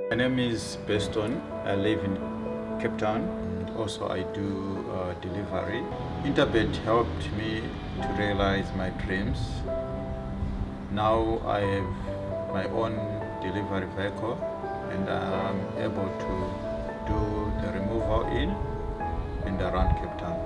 My name is Beston. I live in Cape Town. Also, I do delivery. Interbet helped me to realize my dreams. Now I have my own delivery vehicle and I'm able to do the removal in and around Cape Town.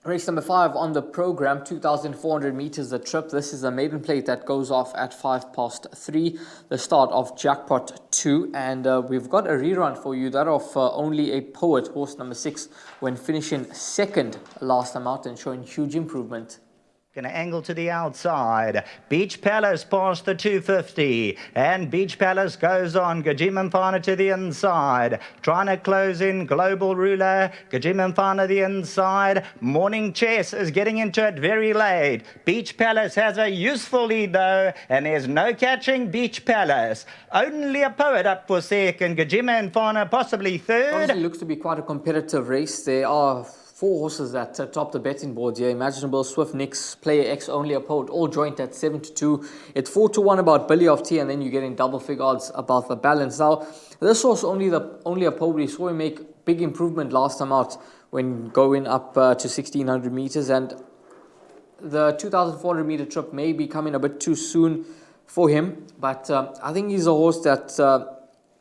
Race number 5 on the program, 2,400 meters a trip. This is a maiden plate that goes off at 3:05, the start of Jackpot 2. And we've got a rerun for you, that of Only a Poet, horse number 6, when finishing second last time out and showing huge improvement. Going to angle to the outside. Beach Palace past the 250. And Beach Palace goes on. Gajimamfana to the inside. Trying to close in Global Ruler. Gajimamfana the inside. Morning Chess is getting into it very late. Beach Palace has a useful lead though. And there's no catching Beach Palace. Only a Poet up for second. Gajimamfana possibly third. Obviously looks to be quite a competitive race. There are 4 horses that top the betting board here. Imaginable, Swift, Nix, Player X, Only a Poet, all joint at 7-2. It's 4-1 about Billy of Tea, and then you're getting double figure odds about the balance. Now, this horse, Only a Poet, we saw him make big improvement last time out when going up to 1,600 meters, and the 2,400 meter trip may be coming a bit too soon for him, but I think he's a horse that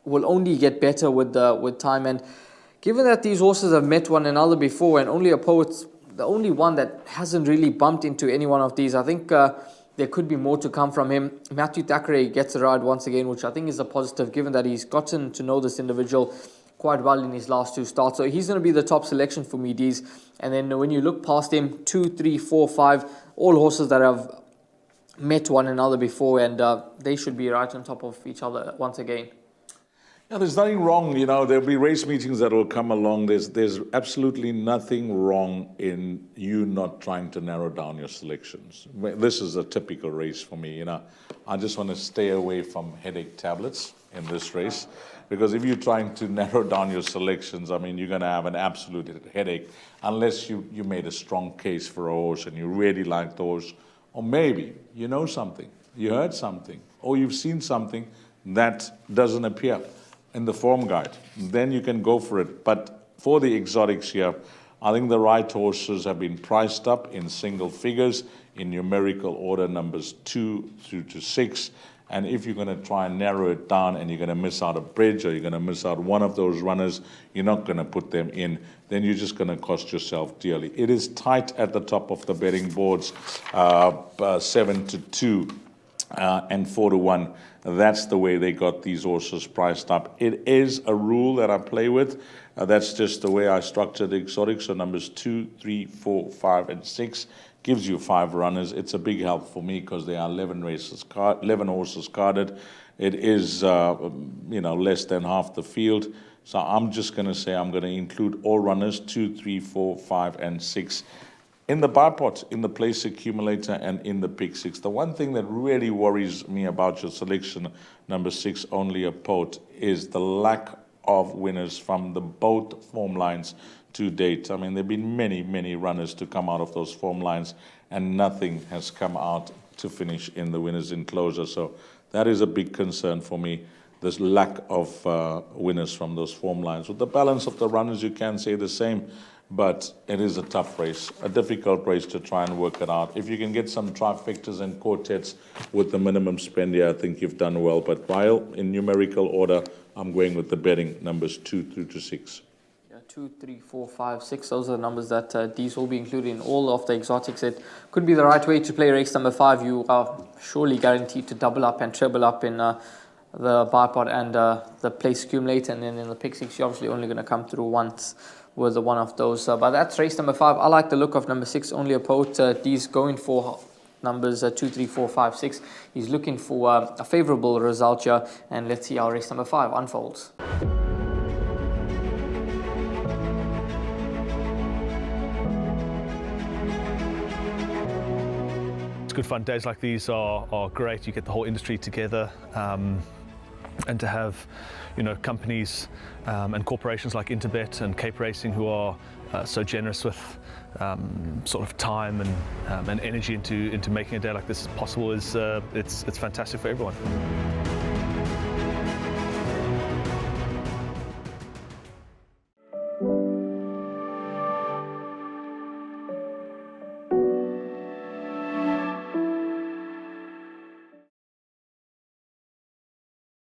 will only get better with time. And given that these horses have met one another before, and Only a Poet's the only one that hasn't really bumped into any one of these, I think there could be more to come from him. Matthew Thackeray gets a ride once again, which I think is a positive, given that he's gotten to know this individual quite well in his last 2 starts. So he's going to be the top selection for me, D's. And then when you look past him, 2, 3, 4, 5, all horses that have met one another before, and they should be right on top of each other once again. Yeah, there's nothing wrong, there'll be race meetings that will come along. There's absolutely nothing wrong in you not trying to narrow down your selections. This is a typical race for me, I just want to stay away from headache tablets in this race, because if you're trying to narrow down your selections, you're going to have an absolute headache unless you made a strong case for a horse and you really like the horse, or maybe you know something, you heard something, or you've seen something that doesn't appear in the form guide. Then you can go for it. But for the exotics here, I think the right horses have been priced up in single figures in numerical order, numbers 2 through to 6. And if you're going to try and narrow it down and you're going to miss out a bridge, or you're going to miss out one of those runners, you're not going to put them in, then you're just going to cost yourself dearly. It is tight at the top of the betting boards, 7-2 and 4-1. That's the way they got these horses priced up. It is a rule that I play with. That's just the way I structure the exotics. So numbers 2, 3, 4, 5, and 6 gives you 5 runners. It's a big help for me because there are 11 horses carded. It is less than half the field. So I'm just going to say I'm going to include all runners 2, 3, 4, 5, and 6. In the buy pot, in the place accumulator, and in the pick 6. The one thing that really worries me about your selection, number 6, Only a Poet, is the lack of winners from the both form lines to date. There have been many, many runners to come out of those form lines, and nothing has come out to finish in the winners enclosure. So that is a big concern for me, this lack of winners from those form lines. With the balance of the runners, you can say the same. But it is a tough race, a difficult race to try and work it out. If you can get some trifectas and quartets with the minimum spend here, I think you've done well. But while in numerical order, I'm going with the betting numbers 2 through to 6. 2, 3, 4, 5, 6. Those are the numbers that these will be included in all of the exotics. It could be the right way to play race number 5. You are surely guaranteed to double up and treble up in the buy pot and the place accumulator. And then in the pick 6, you're obviously only going to come through once with one of those. But that's race number 5. I like the look of number 6, Only a Poet. He's going for numbers 2, 3, 4, 5, 6. He's looking for a favorable result here. And let's see how race number 5 unfolds. It's good fun. Days like these are great. You get the whole industry together. And to have, companies and corporations like Interbet and Cape Racing who are so generous with sort of time and energy into making a day like this possible is it's fantastic for everyone.